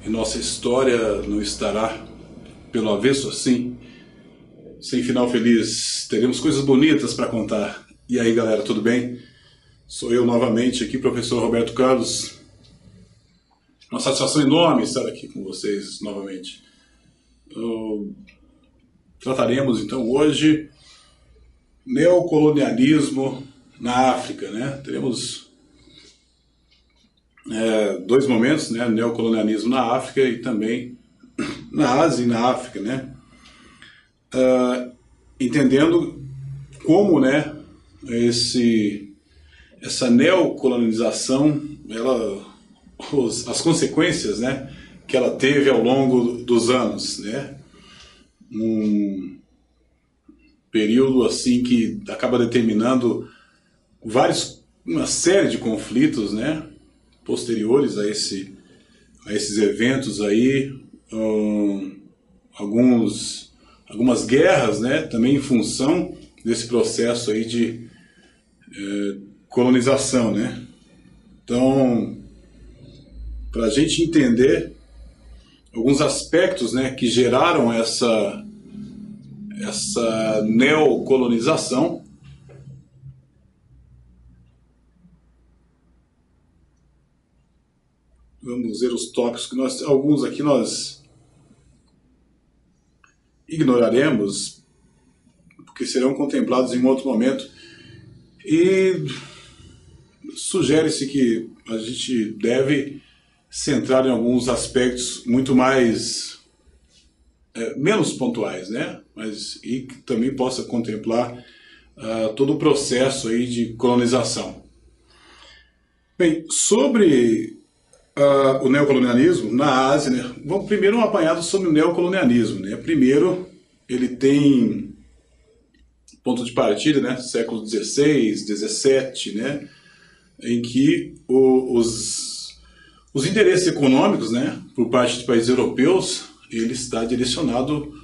e nossa história não estará pelo avesso assim, sem final feliz. Teremos coisas bonitas para contar. E aí, galera, tudo bem? Sou eu novamente aqui, professor Roberto Carlos. Uma satisfação enorme estar aqui com vocês novamente. Trataremos então hoje neocolonialismo na África, né? Teremos dois momentos, né? Neocolonialismo na África e também na Ásia e na África, né? Entendendo como, né, essa neocolonização, as consequências, né, que ela teve ao longo dos anos, né? Um período assim que acaba determinando uma série de conflitos, né, posteriores a esses eventos aí, algumas guerras, né, também em função desse processo aí de colonização, né. Então, para a gente entender alguns aspectos, né, que geraram essa neocolonização, vamos ver os tópicos que alguns aqui nós ignoraremos, porque serão contemplados em outro momento, e sugere-se que a gente deve centrar em alguns aspectos muito mais menos pontuais, né? E que também possa contemplar todo o processo aí de colonização. Bem, sobre o neocolonialismo na Ásia, né? Vamos primeiro um apanhado sobre o neocolonialismo, né? Primeiro, ele tem ponto de partida, né? Século XVI, XVII, né? Em que os interesses econômicos, né, por parte de países europeus, ele está direcionado,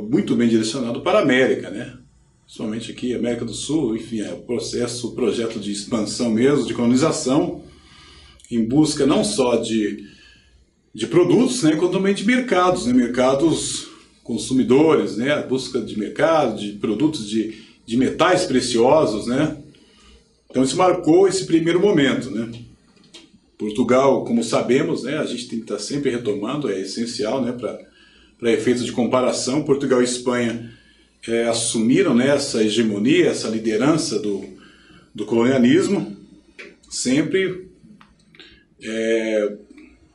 muito bem direcionado para a América, né? Principalmente aqui, América do Sul, enfim, o projeto de expansão mesmo, de colonização, em busca não só de produtos, né, quanto também de mercados, né, mercados consumidores, né, a busca de mercado, de produtos de metais preciosos, né. Então isso marcou esse primeiro momento, né. Portugal, como sabemos, né, a gente tem que estar sempre retomando, é essencial, né, para efeitos de comparação. Portugal e Espanha assumiram, né, essa hegemonia, essa liderança do colonialismo, sempre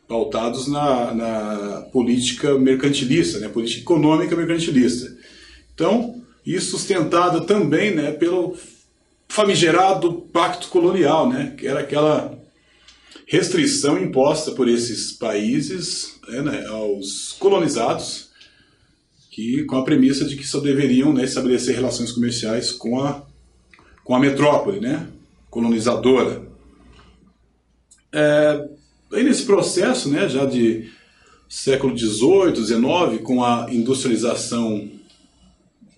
pautados na política mercantilista, né, política econômica mercantilista. Então, isso sustentado também, né, pelo famigerado Pacto Colonial, né, que era aquela restrição imposta por esses países, né, aos colonizados, com a premissa de que só deveriam, né, estabelecer relações comerciais com a metrópole, né, colonizadora. Aí nesse processo, né, já de século XVIII, XIX, com a industrialização,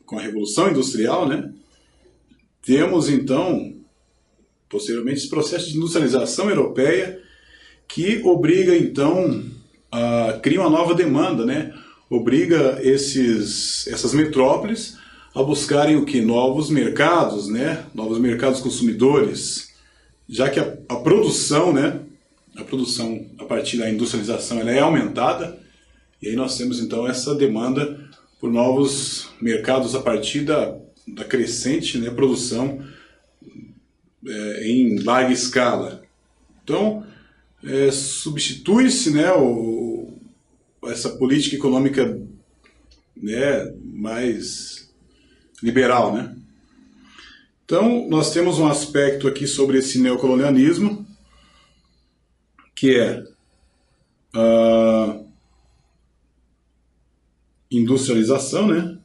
com a Revolução Industrial, né, temos então posteriormente esse processo de industrialização europeia que obriga então cria uma nova demanda, né? Obriga essas metrópoles a buscarem o que? Novos mercados, né? Novos mercados consumidores, já que a produção, né? A produção a partir da industrialização ela é aumentada, e aí nós temos então essa demanda por novos mercados a partir da crescente, né, produção em larga escala. Então, substitui-se, né, essa política econômica, né, mais liberal, né? Então, nós temos um aspecto aqui sobre esse neocolonialismo, que é a industrialização, né?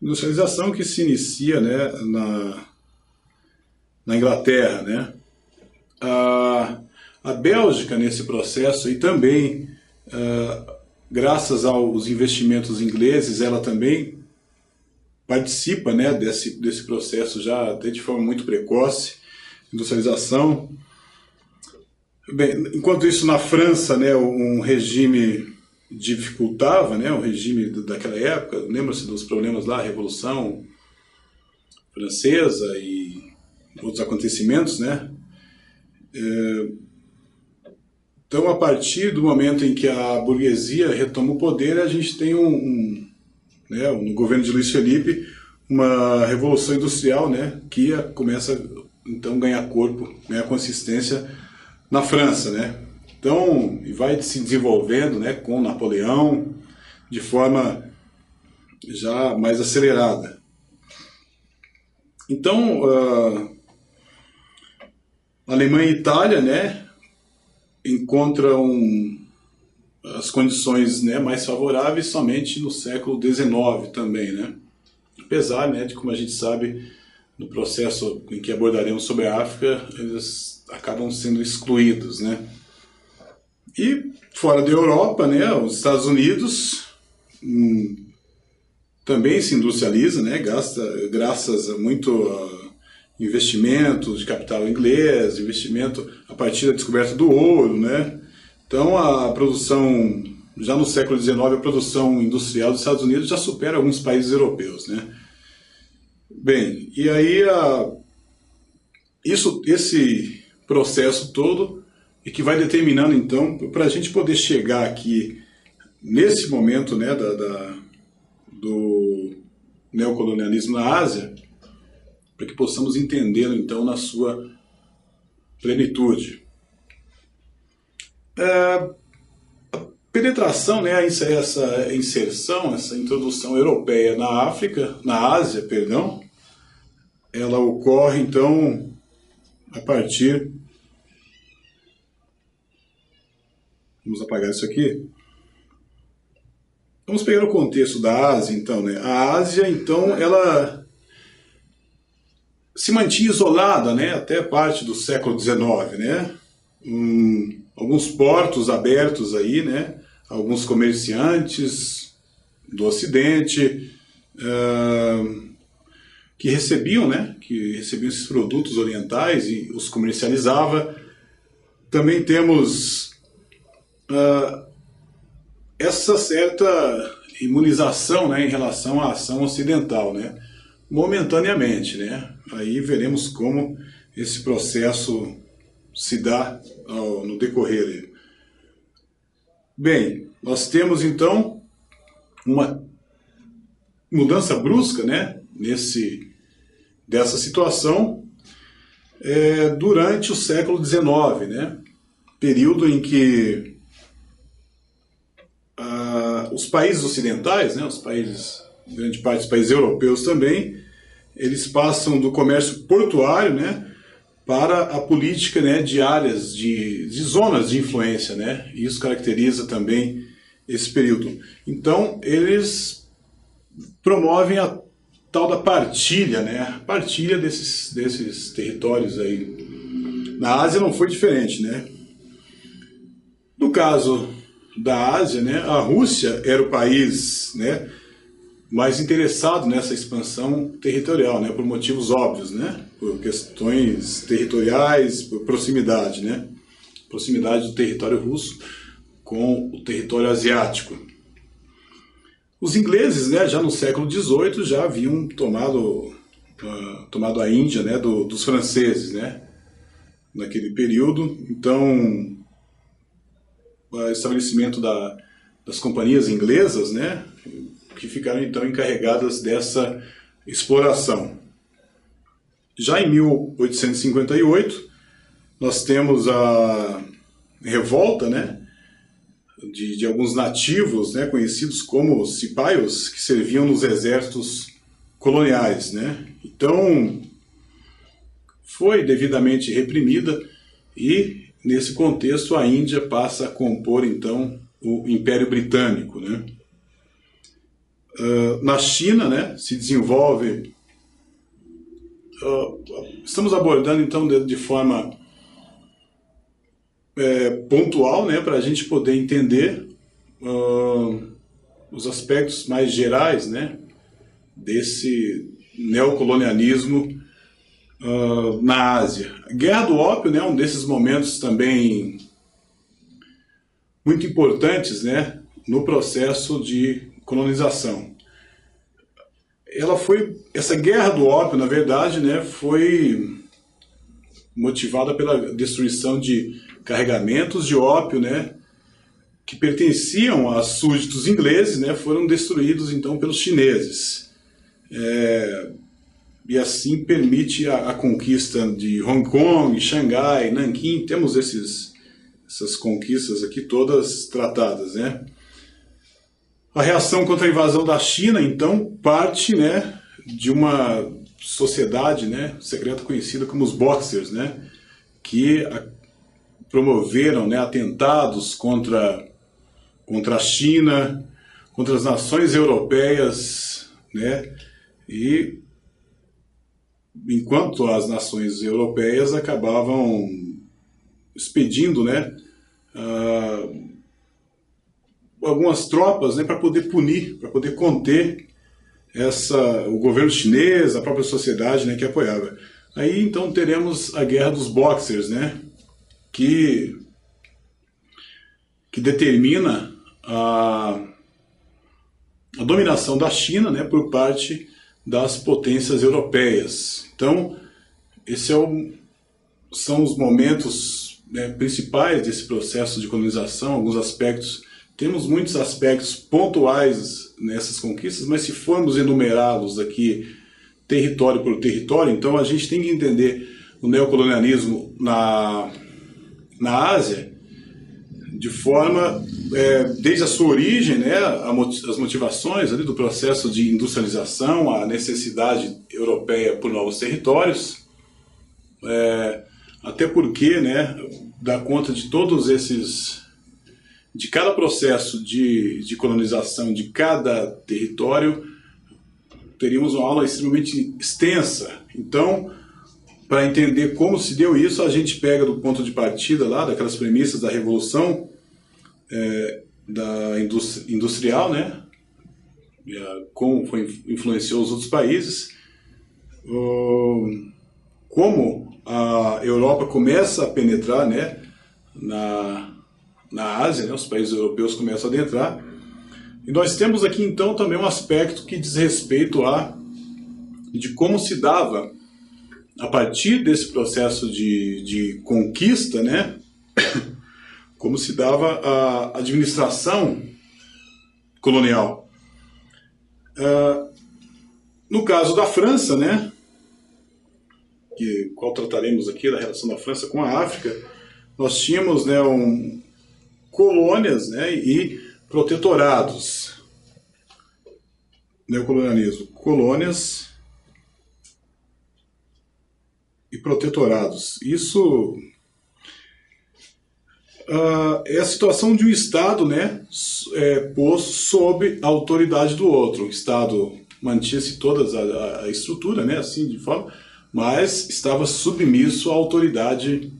Industrialização que se inicia, né, na Inglaterra, né? A Bélgica nesse processo aí também, graças aos investimentos ingleses, ela também participa, né, desse processo já até de forma muito precoce, industrialização. Bem, enquanto isso na França, né, um regime dificultava, né, o regime daquela época, lembra-se dos problemas lá, a Revolução Francesa e outros acontecimentos, né? Então, a partir do momento em que a burguesia retoma o poder, a gente tem né, no governo de Luiz Felipe, uma revolução industrial, né, que começa então a ganhar corpo, ganhar consistência na França, né? Então, e vai se desenvolvendo, né, com Napoleão, de forma já mais acelerada. Então, Alemanha e Itália, né, encontram as condições, né, mais favoráveis somente no século XIX também, né? Apesar, né, de, como a gente sabe, no processo em que abordaremos sobre a África, eles acabam sendo excluídos, né? E fora da Europa, né, os Estados Unidos também se industrializa, né, graças a muito investimento de capital inglês, investimento a partir da descoberta do ouro, né? Então a produção, já no século XIX, a produção industrial dos Estados Unidos já supera alguns países europeus, né? Bem, e aí esse processo todo e que vai determinando, então, para a gente poder chegar aqui, nesse momento, né, do neocolonialismo na Ásia, para que possamos entendê-lo, então, na sua plenitude. A penetração, né, essa inserção, essa introdução europeia na Ásia, perdão, ela ocorre, então, a partir... Vamos apagar isso aqui. Vamos pegar o contexto da Ásia, então, né? A Ásia, então, ela se mantinha isolada, né, até parte do século XIX, né? Alguns portos abertos aí, né? Alguns comerciantes do Ocidente que recebiam esses produtos orientais e os comercializava. Também temos essa certa imunização, né, em relação à ação ocidental, né, momentaneamente, né. Aí veremos como esse processo se dá no decorrer. Bem, nós temos então uma mudança brusca, né, dessa situação durante o século XIX, né, período em que os países ocidentais, né, grande parte dos países europeus também, eles passam do comércio portuário, né, para a política, né, de áreas, de zonas de influência, né, e isso caracteriza também esse período. Então, eles promovem a tal da partilha, né, a partilha desses territórios aí. Na Ásia não foi diferente, né. No caso da Ásia, né, a Rússia era o país, né, mais interessado nessa expansão territorial, né, por motivos óbvios, né, por questões territoriais, por proximidade, né, proximidade do território russo com o território asiático. Os ingleses, né, já no século XVIII já haviam tomado a Índia, né, dos franceses, né, naquele período. Então, o estabelecimento das companhias inglesas, né, que ficaram então encarregadas dessa exploração. Já em 1858, nós temos a revolta, né, de alguns nativos, né, conhecidos como cipaios, que serviam nos exércitos coloniais, né. Então, foi devidamente reprimida e, nesse contexto, a Índia passa a compor, então, o Império Britânico, né. Na China, né, se desenvolve... estamos abordando, então, de forma pontual, né, para a gente poder entender os aspectos mais gerais, né, desse neocolonialismo na Ásia. A Guerra do Ópio, né, um desses momentos também muito importantes, né, no processo de colonização. Essa Guerra do Ópio, na verdade, né, foi motivada pela destruição de carregamentos de ópio, né, que pertenciam a súditos ingleses, né, foram destruídos então pelos chineses. E assim permite a conquista de Hong Kong, Xangai, Nanquim. Temos essas conquistas aqui todas tratadas, né? A reação contra a invasão da China, então, parte, né, de uma sociedade, né, secreta conhecida como os Boxers, né, que promoveram, né, atentados contra a China, contra as nações europeias, né, e enquanto as nações europeias acabavam expedindo, né, algumas tropas, né, para poder punir, para poder conter o governo chinês, a própria sociedade, né, que apoiava. Aí então teremos a Guerra dos Boxers, né, que determina a dominação da China, né, por parte das potências europeias. Então, esses são os momentos, né, principais desse processo de colonização, alguns aspectos. Temos muitos aspectos pontuais nessas conquistas, mas se formos enumerá-los aqui território por território, então a gente tem que entender o neocolonialismo na Ásia de forma, desde a sua origem, né, as motivações ali do processo de industrialização, a necessidade europeia por novos territórios, até porque, né, dá conta de todos esses, de cada processo de colonização de cada território, teríamos uma aula extremamente extensa. Então, para entender como se deu isso, a gente pega do ponto de partida lá, daquelas premissas da Revolução da industrial, né? Como influenciou os outros países, como a Europa começa a penetrar, né, na Ásia, né? Os países europeus começam a adentrar. E nós temos aqui então também um aspecto que diz respeito de como se dava, a partir desse processo de conquista, né, como se dava a administração colonial. No caso da França, né, qual trataremos aqui da relação da França com a África, nós tínhamos, né, colônias, né, e protetorados. Neocolonialismo, colônias e protetorados. Isso é a situação de um Estado, né, posto sob a autoridade do outro. O Estado mantinha-se toda a estrutura, né, assim, de forma, mas estava submisso à autoridade.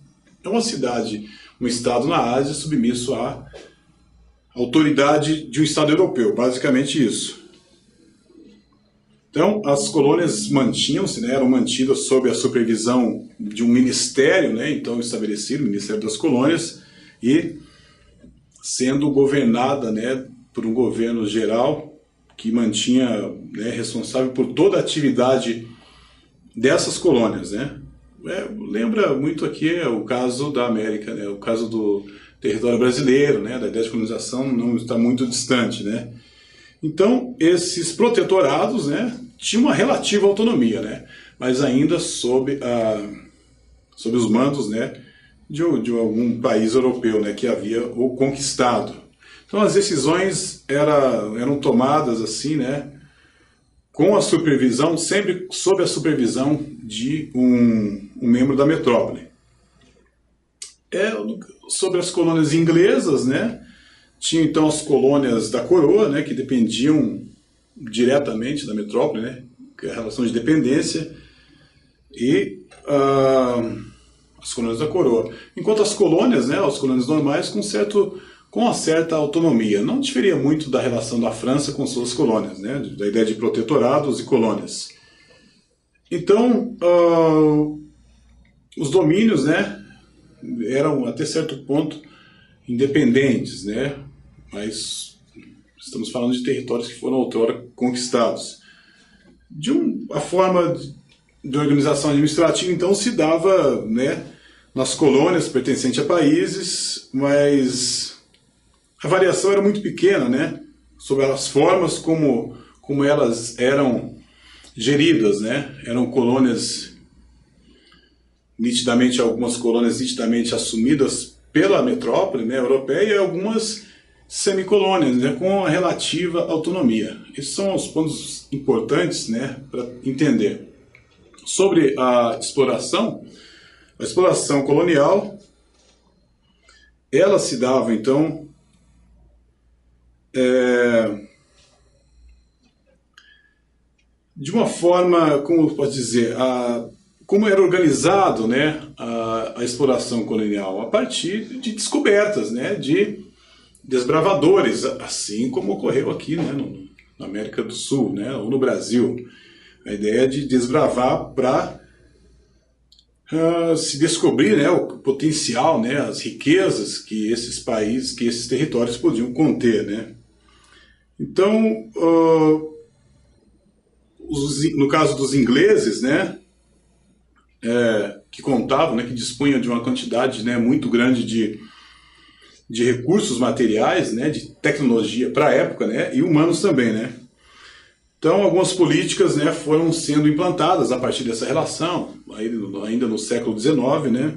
É uma cidade, um Estado na Ásia submisso à autoridade de um Estado europeu, basicamente isso. Então, as colônias mantinham-se, né, eram mantidas sob a supervisão de um ministério, né, então estabelecido, o Ministério das Colônias, e sendo governada, né, por um governo geral que mantinha, né, responsável por toda a atividade dessas colônias, né. Lembra muito aqui o caso da América, né, o caso do território brasileiro, né, da ideia de colonização não está muito distante, né. Então, esses protetorados, né, tinham uma relativa autonomia, né, mas ainda sob os mandos, né, de algum país europeu, né, que havia o conquistado. Então, as decisões eram tomadas assim, né, com a supervisão, sempre sob a supervisão de um membro da metrópole. Sobre as colônias inglesas, né, tinha então as colônias da coroa, né, que dependiam diretamente da metrópole, né, que é a relação de dependência, e as colônias da coroa. Enquanto as colônias, né, as colônias normais, com uma certa autonomia. Não diferia muito da relação da França com suas colônias, né, da ideia de protetorados e colônias. Então, os domínios, né, eram até certo ponto independentes, né, mas estamos falando de territórios que foram outrora conquistados. A forma de organização administrativa, então, se dava, né, nas colônias pertencentes a países, mas a variação era muito pequena, né, sobre as formas como elas eram geridas, né, eram colônias nitidamente, algumas colônias nitidamente assumidas pela metrópole, né, europeia, e algumas semicolônias, né, com a relativa autonomia. Esses são os pontos importantes, né, para entender. Sobre a exploração colonial, ela se dava, então, de uma forma, como pode dizer, como era organizado, né, a exploração colonial? A partir de descobertas, né, de desbravadores, assim como ocorreu aqui, né, na América do Sul, né, ou no Brasil. A ideia de desbravar para se descobrir, né, o potencial, né, as riquezas que esses países, que esses territórios podiam conter, né. Então, no caso dos ingleses, né, que contavam, né, que dispunham de uma quantidade, né, muito grande de recursos materiais, né, de tecnologia para a época, né, e humanos também, né. Então, algumas políticas, né, foram sendo implantadas a partir dessa relação, ainda no século XIX, né,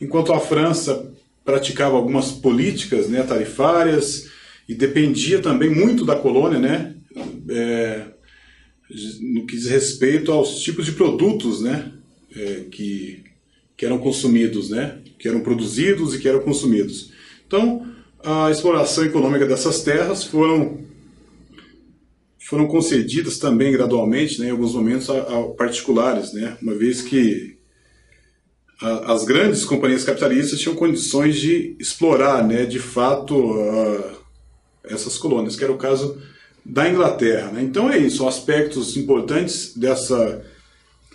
enquanto a França praticava algumas políticas, né, tarifárias e dependia também muito da colônia, né, no que diz respeito aos tipos de produtos, né, que eram consumidos, né, que eram produzidos e que eram consumidos. Então, a exploração econômica dessas terras foram concedidas também gradualmente, né, em alguns momentos, a particulares, né, uma vez que as grandes companhias capitalistas tinham condições de explorar, né, de fato, essas colônias, que era o caso da Inglaterra, né. Então é isso, aspectos importantes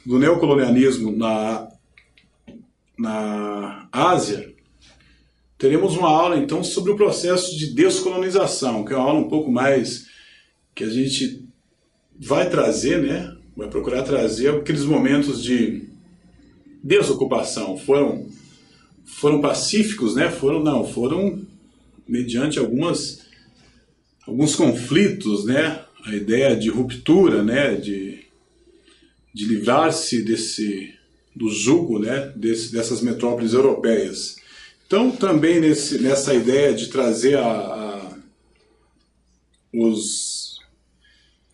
do neocolonialismo na Ásia. Teremos uma aula, então, sobre o processo de descolonização, que é uma aula um pouco mais que a gente vai trazer, né? Vai procurar trazer aqueles momentos de desocupação. Foram pacíficos, né? Foram mediante alguns conflitos, né? A ideia de ruptura, né? De livrar-se do jugo, né? Dessas metrópoles europeias. Então, também nessa ideia de trazer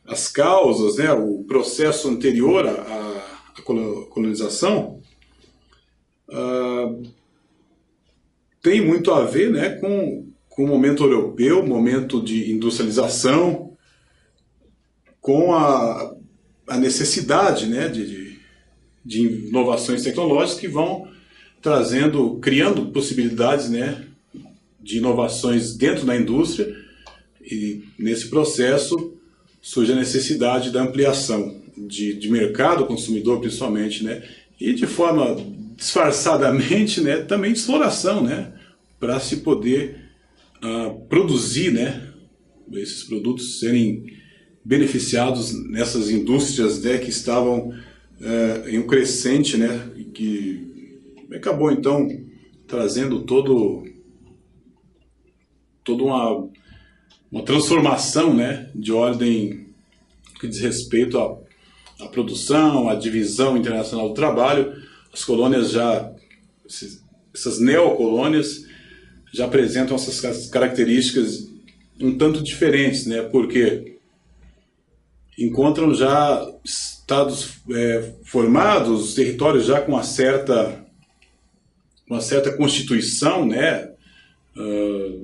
as causas, né, o processo anterior à colonização, tem muito a ver, né, com o momento europeu, o momento de industrialização, com a necessidade, né, de inovações tecnológicas que vão criando possibilidades, né, de inovações dentro da indústria, e nesse processo surge a necessidade da ampliação de mercado consumidor, principalmente, né, e de forma disfarçadamente, né, também de exploração, né, para se poder produzir, né, esses produtos serem beneficiados nessas indústrias, né, que estavam em um crescente, né, e que acabou então trazendo toda uma transformação, né, de ordem que diz respeito à produção, à divisão internacional do trabalho. As colônias essas neocolônias já apresentam essas características um tanto diferentes, né, porque encontram já estados formados, territórios já com uma certa constituição, né,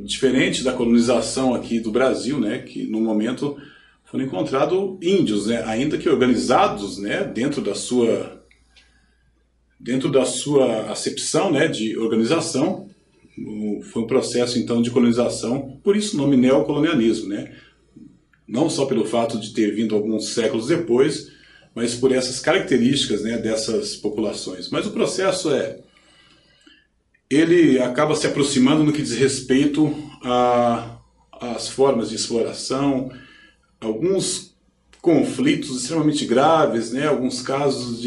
diferente da colonização aqui do Brasil, né, que no momento foram encontrados índios, né, ainda que organizados, né, dentro da sua acepção, né, de organização. Foi um processo então de colonização, por isso o nome neocolonialismo, né, não só pelo fato de ter vindo alguns séculos depois, mas por essas características, né, dessas populações. Mas o processo ele acaba se aproximando no que diz respeito às formas de exploração, alguns conflitos extremamente graves, né, alguns casos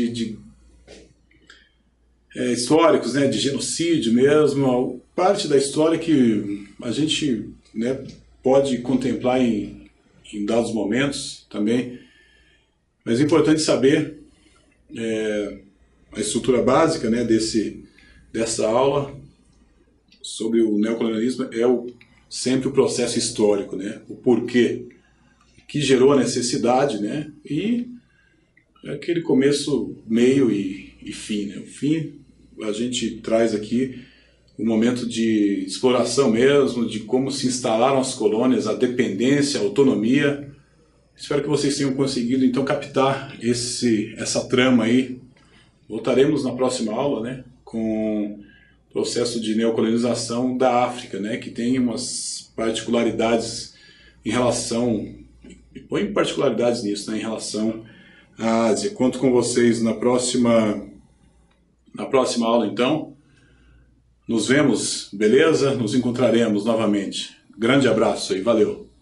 históricos, né, de genocídio mesmo, parte da história que a gente, né, pode contemplar em dados momentos também. Mas é importante saber a estrutura básica, né, dessa aula sobre o neocolonialismo sempre o processo histórico, né, o porquê que gerou a necessidade, né, e aquele começo, meio e fim. Né. O fim a gente traz aqui o momento de exploração mesmo, de como se instalaram as colônias, a dependência, a autonomia. Espero que vocês tenham conseguido então captar essa trama aí. Voltaremos na próxima aula, né, com o processo de neocolonização da África, né, que tem umas particularidades em relação, põe particularidades nisso, né, em relação à Ásia. Conto com vocês na próxima aula então. Nos vemos, beleza? Nos encontraremos novamente. Grande abraço aí, valeu!